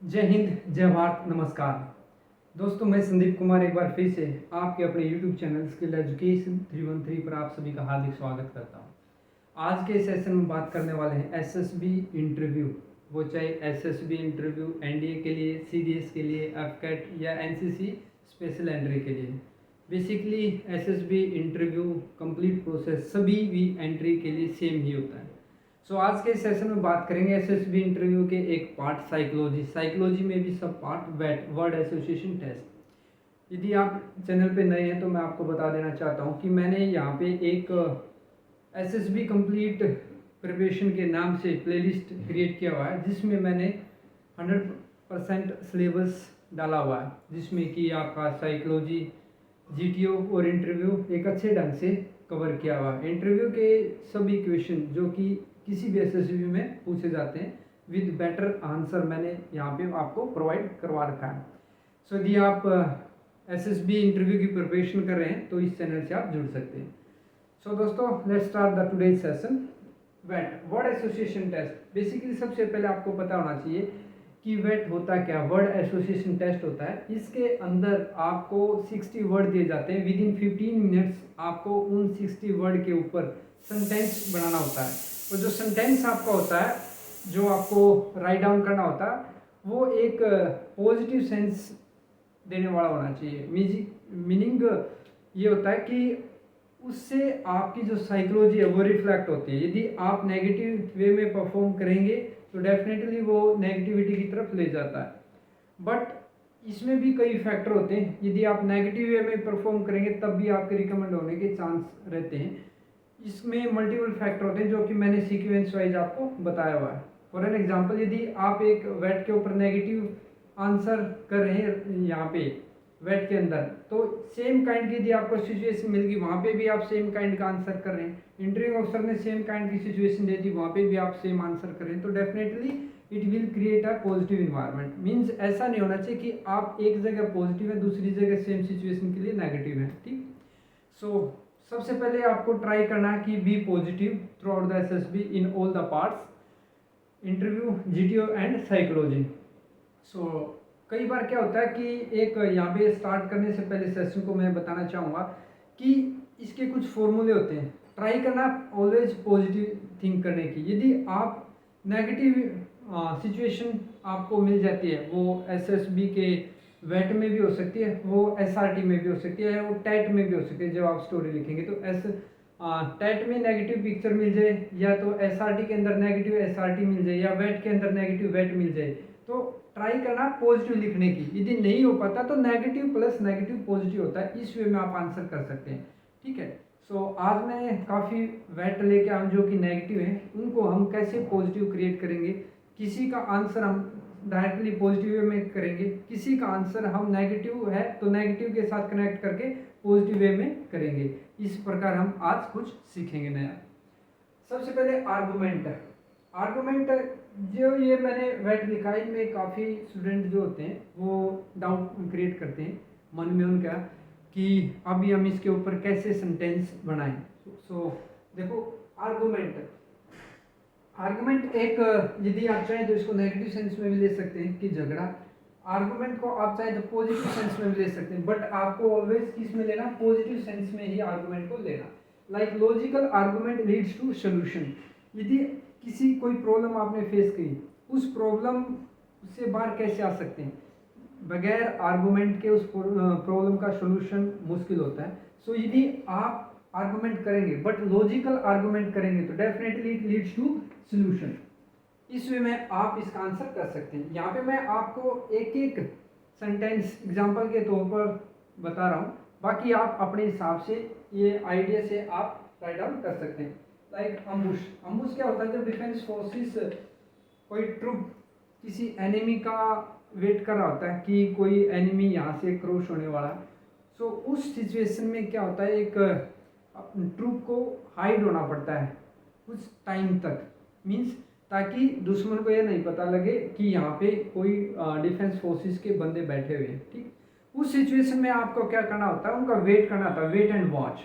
जय हिंद, जय भारत, नमस्कार। दोस्तों, मैं संदीप कुमार एक बार फिर से आपके अपने YouTube चैनल स्किल एजुकेशन 313 पर आप सभी का हार्दिक स्वागत करता हूं। आज के सेशन में बात करने वाले हैं एसएसबी इंटरव्यू। वो चाहे एसएसबी इंटरव्यू एनडीए के लिए, सीडीएस के लिए, एफकेट या एनसीसी स्पेशल एंट्री के लिए। Basically SSB interview complete process सभी भी एंट्री के लिए सेम ही होता है। आज के सेशन में बात करेंगे एसएसबी इंटरव्यू के एक पार्ट साइकोलॉजी में भी सब पार्ट वेट वर्ड एसोसिएशन टेस्ट। यदि आप चैनल पे नए हैं तो मैं आपको बता देना चाहता हूं कि मैंने यहाँ पे एक एसएसबी कंप्लीट प्रिपरेशन के नाम से प्लेलिस्ट क्रिएट किया हुआ है, जिसमें मैंने 100% सिलेबस डाला हुआ है, जिसमें कि आपका साइकोलॉजी, जीटीओ और इंटरव्यू एक अच्छे ढंग से कवर किया हुआ है। इंटरव्यू के सभी क्वेश्चन जो कि किसी भी एसएसबी में पूछे जाते हैं विद बेटर आंसर मैंने यहाँ पे आपको प्रोवाइड करवा रखा है। यदि आप एसएसबी इंटरव्यू की प्रिपरेशन कर रहे हैं तो इस चैनल से आप जुड़ सकते हैं। दोस्तों, let's start the today's session. वेट वर्ड एसोसिएशन टेस्ट। बेसिकली सबसे पहले आपको पता होना चाहिए कि वेट होता क्या, वर्ड एसोसिएशन टेस्ट होता है। इसके अंदर आपको 60 वर्ड दिए जाते हैं। विद इन 15 मिनट्स आपको उन 60 वर्ड के ऊपर सेंटेंस बनाना होता है। तो जो सेंटेंस आपका होता है, जो आपको राइट डाउन करना होता है, वो एक पॉजिटिव सेंस देने वाला होना चाहिए। मीनिंग ये होता है कि उससे आपकी जो साइकोलॉजी है वो रिफ्लेक्ट होती है। यदि आप नेगेटिव वे में परफॉर्म करेंगे तो डेफिनेटली वो नेगेटिविटी की तरफ ले जाता है। बट इसमें भी कई फैक्टर होते हैं। यदि आप नेगेटिव वे में परफॉर्म करेंगे तब भी आपके रिकमेंड होने के चांस रहते हैं। इसमें मल्टीपल फैक्टर होते हैं जो कि मैंने सीक्वेंस वाइज आपको बताया हुआ है। फॉर एन एग्जांपल, यदि आप एक वेट के ऊपर नेगेटिव आंसर कर रहे हैं यहाँ पे वेट के अंदर, तो सेम काइंड की यदि आपको सिचुएशन मिल गई, वहाँ पे भी आप सेम काइंड का आंसर कर रहे हैं। इंटरव्यू ऑफिसर ने सेम काइंड की सिचुएशन दे दी, वहाँ पे भी आप सेम आंसर कर रहे हैं, तो definitely it will create a positive environment. Means ऐसा नहीं होना चाहिए कि आप एक जगह पॉजिटिव है, दूसरी जगह सेम सिचुएशन के लिए नेगेटिव है। ठीक। सबसे पहले आपको ट्राई करना है कि be positive throughout the SSB in all the parts, interview, GTO and psychology. कई बार क्या होता है कि एक यहाँ पे स्टार्ट करने से पहले सेशन को मैं बताना चाहूँगा कि इसके कुछ फॉर्मूले होते हैं। ट्राई करना ऑलवेज पॉजिटिव थिंक करने की। यदि आप नेगेटिव सिचुएशन आपको मिल जाती है, वो एसएसबी के वेट में भी हो सकती है, वो एसआरटी में भी हो सकती है, वो टेट में भी हो सकती है। जब आप स्टोरी लिखेंगे तो टेट में नेगेटिव पिक्चर मिल जाए, या तो एसआरटी के अंदर नेगेटिव एसआरटी मिल जाए, या वेट के अंदर नेगेटिव वेट मिल जाए, तो ट्राई करना पॉजिटिव लिखने की। यदि नहीं हो पाता तो नेगेटिव प्लस नेगेटिव पॉजिटिव होता है, इस वे में आप आंसर कर सकते हैं। ठीक है। आज मैं काफ़ी वेट लेके आऊँ जो कि नेगेटिव हैं, उनको हम कैसे पॉजिटिव क्रिएट करेंगे। किसी का आंसर हम डायरेक्टली पॉजिटिव वे में करेंगे, किसी का आंसर हम नेगेटिव है तो नेगेटिव के साथ कनेक्ट करके पॉजिटिव वे में करेंगे। इस प्रकार हम आज कुछ सीखेंगे नया। सबसे पहले आर्गुमेंट जो ये मैंने वेट लिखा है, इनमें काफ़ी स्टूडेंट जो होते हैं वो डाउट क्रिएट करते हैं मन में उनका कि अभी हम इसके ऊपर कैसे सेंटेंस बनाएं। देखो, आर्गुमेंट एक, यदि आप चाहें तो इसको नेगेटिव सेंस में भी ले सकते हैं कि झगड़ा। आर्गुमेंट को आप चाहें तो पॉजिटिव सेंस में भी ले सकते हैं, बट आपको ऑलवेज किस में लेना, पॉजिटिव सेंस में ही आर्गुमेंट को लेना। Like logical argument leads to solution. यदि किसी कोई प्रॉब्लम आपने फेस की, उस प्रॉब्लम से बाहर कैसे आ सकते हैं, बगैर आर्गुमेंट के उस प्रॉब्लम का सोल्यूशन मुश्किल होता है। यदि आप आर्गुमेंट करेंगे बट लॉजिकल आर्गुमेंट करेंगे तो definitely it leads to solution. इस वे में आप इसका आंसर कर सकते हैं। यहाँ पे मैं आपको एक एक सेंटेंस एग्जांपल के तौर पर बता रहा हूँ, बाकी आप अपने हिसाब से ये आइडिया से आप राइट डाउन कर सकते हैं। लाइक अम्बुश क्या होता है, जब डिफेंस फोर्सेस कोई ट्रुप किसी एनिमी का वेट कर रहा होता है कि कोई एनिमी यहाँ से क्रॉस होने वाला है। उस सिचुएशन में क्या होता है, एक ट्रुप को हाइड होना पड़ता है कुछ टाइम तक, मीन्स ताकि दुश्मन को ये नहीं पता लगे कि यहाँ पे कोई डिफेंस फोर्सेस के बंदे बैठे हुए हैं। ठीक। उस सिचुएशन में आपको क्या करना होता है, उनका वेट करना होता है, वेट एंड वॉच।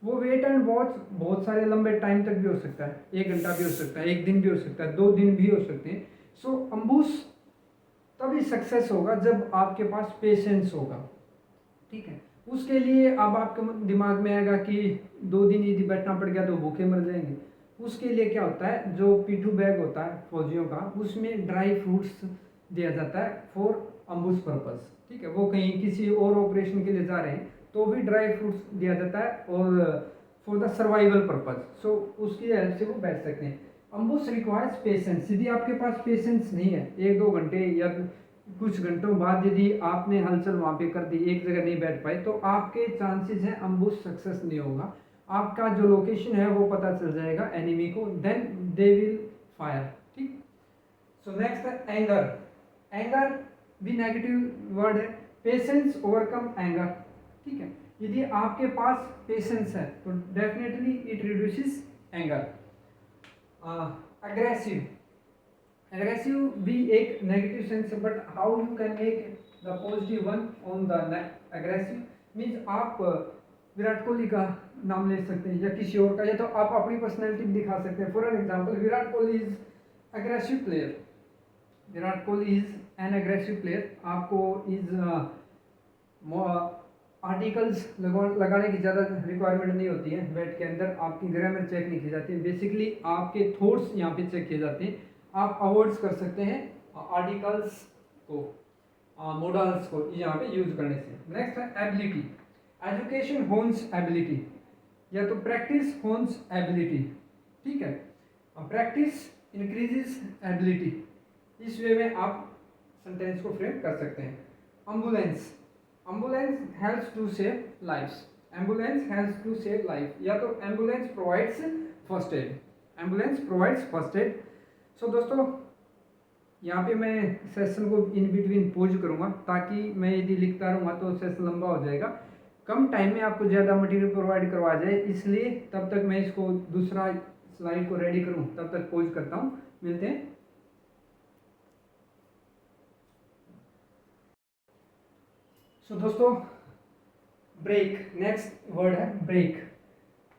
वो वेट एंड वॉच बहुत सारे लंबे टाइम तक भी हो सकता है, 1 घंटा भी हो सकता है, 1 दिन भी हो सकता है, 2 दिन भी हो सकते हैं। अम्बुश तभी सक्सेस होगा जब आपके पास पेशेंस होगा, ठीक है। उसके लिए अब आपके दिमाग में आएगा कि 2 दिन यदि बैठना पड़ गया तो भूखे मर जाएंगे। उसके लिए क्या होता है, जो पिट्ठू बैग होता है फौजियों का, उसमें ड्राई फ्रूट्स दिया जाता है फॉर अम्बुश पर्पस, ठीक है। वो कहीं किसी और ऑपरेशन के लिए जा रहे हैं तो भी ड्राई फ्रूट्स दिया जाता है, और फॉर द सर्वाइवल पर्पस, सो उसकी हेल्प से वो बैठ सकते हैं। अम्बुश रिक्वायर्स पेशेंस। यदि आपके पास पेशेंस नहीं है, 1-2 घंटे या कुछ घंटों बाद यदि आपने हलचल वहाँ पे कर दी, एक जगह नहीं बैठ पाए, तो आपके चांसेस हैं अम्बुश सक्सेस नहीं होगा। आपका जो लोकेशन है वो पता चल जाएगा एनिमी को, देन दे विल फायर, ठीक। सो नेक्स्ट है एंगर। एंगर भी नेगेटिव वर्ड है। पेशेंस ओवरकम एंगर, ठीक है। यदि आपके पास पेशेंस है तो definitely it reduces anger. Aggressive. Aggressive भी एक नेगेटिव सेंस है, but how you can make the positive one on the aggressive means आप विराट कोहली का नाम ले सकते हैं या किसी और का, या तो आप अपनी पर्सनैलिटी भी दिखा सकते हैं। For an example, Virat Kohli is aggressive player. Virat Kohli is an aggressive player. आपको इज आर्टिकल्स लगाने की ज़्यादा रिक्वायरमेंट नहीं होती है बैट के अंदर, आपकी ग्रामर चेक नहीं की जाती है, बेसिकली आपके थॉट्स यहाँ पे चेक किए जाते हैं। आप अवॉइड्स कर सकते हैं आर्टिकल्स को, मॉडल्स को यहाँ पे यूज करने से। नेक्स्ट है एबिलिटी। एजुकेशन होन्स एबिलिटी, या तो प्रैक्टिस होन्स एबिलिटी, ठीक है। प्रैक्टिस इंक्रीजेस एबिलिटी, इस वे में आप सेंटेंस को फ्रेम कर सकते हैं। Ambulance. Ambulance helps to save lifes. Ambulance helps to save life, या तो ambulance provides first aid. Ambulance provides first aid. So दोस्तों, यहाँ पे मैं सेशन को इन बिटवीन पॉज करूँगा, ताकि मैं यदि लिखता रहूँगा तो सेशन लंबा हो जाएगा। कम टाइम में आपको ज़्यादा मटेरियल प्रोवाइड करवा जाए, इसलिए तब तक मैं इसको दूसरा स्लाइड को रेडी करूँ, तब तक पॉज करता हूँ। मिलते हैं। सो दोस्तों, ब्रेक, नेक्स्ट वर्ड है ब्रेक।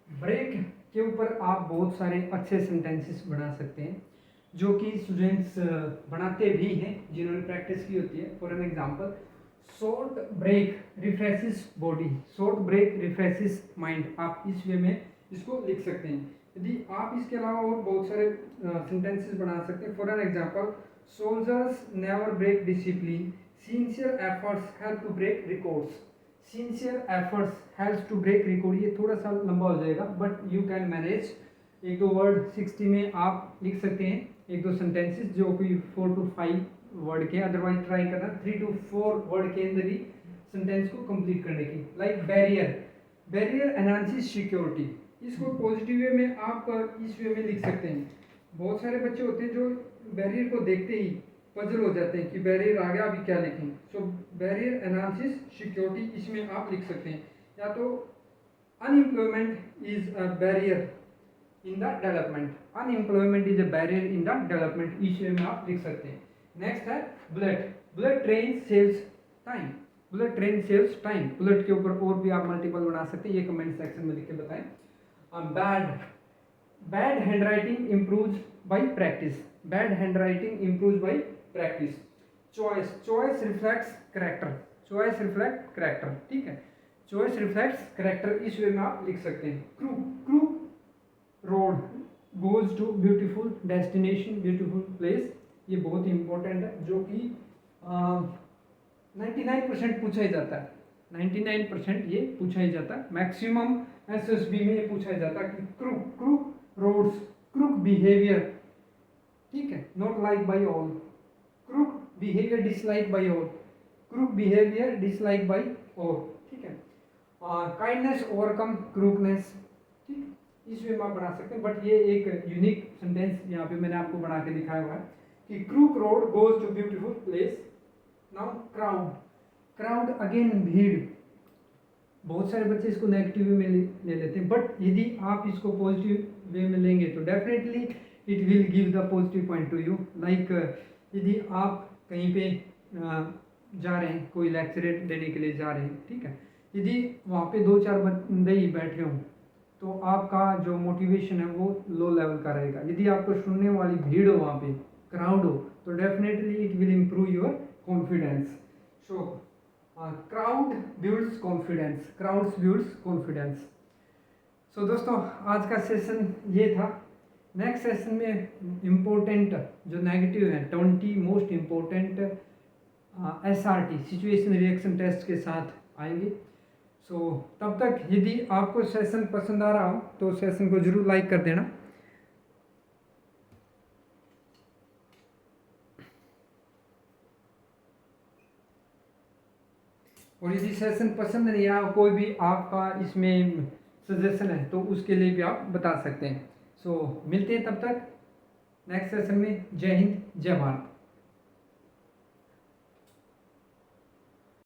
ब्रेक के ऊपर आप बहुत सारे अच्छे सेंटेंसेस बना सकते हैं, जो कि स्टूडेंट्स बनाते भी हैं जिन्होंने प्रैक्टिस की होती है। For an example, short break refreshes body, short break refreshes mind, आप इस वे में इसको लिख सकते हैं। यदि आप इसके अलावा और बहुत सारे सेंटेंसेस बना सकते हैं। For an example, soldiers never break discipline, sincere efforts help to break records. Sincere efforts helps to break record, ये थोड़ा सा लंबा हो जाएगा, but you can manage. 1-2 word 60 में आप लिख सकते हैं, 1-2 सेंटेंसेस जो कि 4 to 5 वर्ड के, अदरवाइज ट्राई करना 3 to 4 वर्ड के अंदर ही सेंटेंस को कंप्लीट करने की। Like barrier. Barrier enhances security, इसको पॉजिटिव वे में आप इस वे में लिख सकते हैं। बहुत सारे बच्चे होते हैं जो बैरियर को देखते ही पजल हो जाते हैं कि बैरियर आ गया, अभी क्या लिखें। सो बैरियर एनहांसेस सिक्योरिटी, इसमें आप लिख सकते हैं। या तो unemployment is a barrier in the development, unemployment is a barrier in the development, इस वे में आप लिख सकते हैं। नेक्स्ट है bullet. Bullet train saves time. Bullet train saves time, bullet के ऊपर और भी आप मल्टीपल बना सकते हैं, ये कमेंट सेक्शन में लिख के बताएं। Bad. Bad hand writing improves by practice. Bad hand writing improves by practice. Choice. Choice reflects character. Choice reflect character, ठीक है। चॉइस रिफ्लेक्ट्स कैरेक्टर, इस वे में आप लिख सकते हैं। Crew. Crew road goes to beautiful destination, beautiful place, ये बहुत इंपॉर्टेंट है, जो कि 99% पूछा ही जाता है। 99% ये पूछा ही जाता है। मैक्सिमम एसएसबी में ये पूछा ही जाता है कि crook, crook roads, crook behaviour, ठीक है, not like by all. Crook behaviour dislike by all, crook behaviour dislike by all, ठीक है। काइंडनेस ओवरकम क्रूकनेस, ठीक, इस वे में आप बना सकते हैं। बट ये एक यूनिक सेंटेंस यहाँ पे मैंने आपको बना के दिखाया हुआ है कि crook road goes to beautiful place. Now crowd. Crowd again भीड़। बहुत सारे बच्चे इसको नेगेटिव वे में ले लेते हैं, बट यदि आप इसको पॉजिटिव वे में लेंगे तो definitely it will give the positive point two you. Like यदि आप कहीं पे जा रहे हैं, कोई लेक्चर देने के लिए जा रहे हैं, ठीक है, यदि वहाँ पे 2-4 बंदे ही बैठे हों तो आपका जो मोटिवेशन है वो लो लेवल का रहेगा। यदि आपको सुनने वाली भीड़ हो, वहाँ पे क्राउड हो, तो definitely it will improve your confidence. So crowd builds confidence, crowds builds confidence. So दोस्तों आज का सेशन ये था। नेक्स्ट सेशन में इम्पोर्टेंट जो नेगेटिव हैं 20 most important SRT situation reaction test के साथ आएंगे। सो तब तक यदि आपको सेशन पसंद आ रहा हो तो सेशन को जरूर लाइक कर देना। और यदि सेशन पसंद नहीं आया, कोई भी आपका इसमें सजेशन है तो उसके लिए भी आप बता सकते हैं। सो मिलते हैं तब तक नेक्स्ट सेशन में। जय हिंद, जय भारत।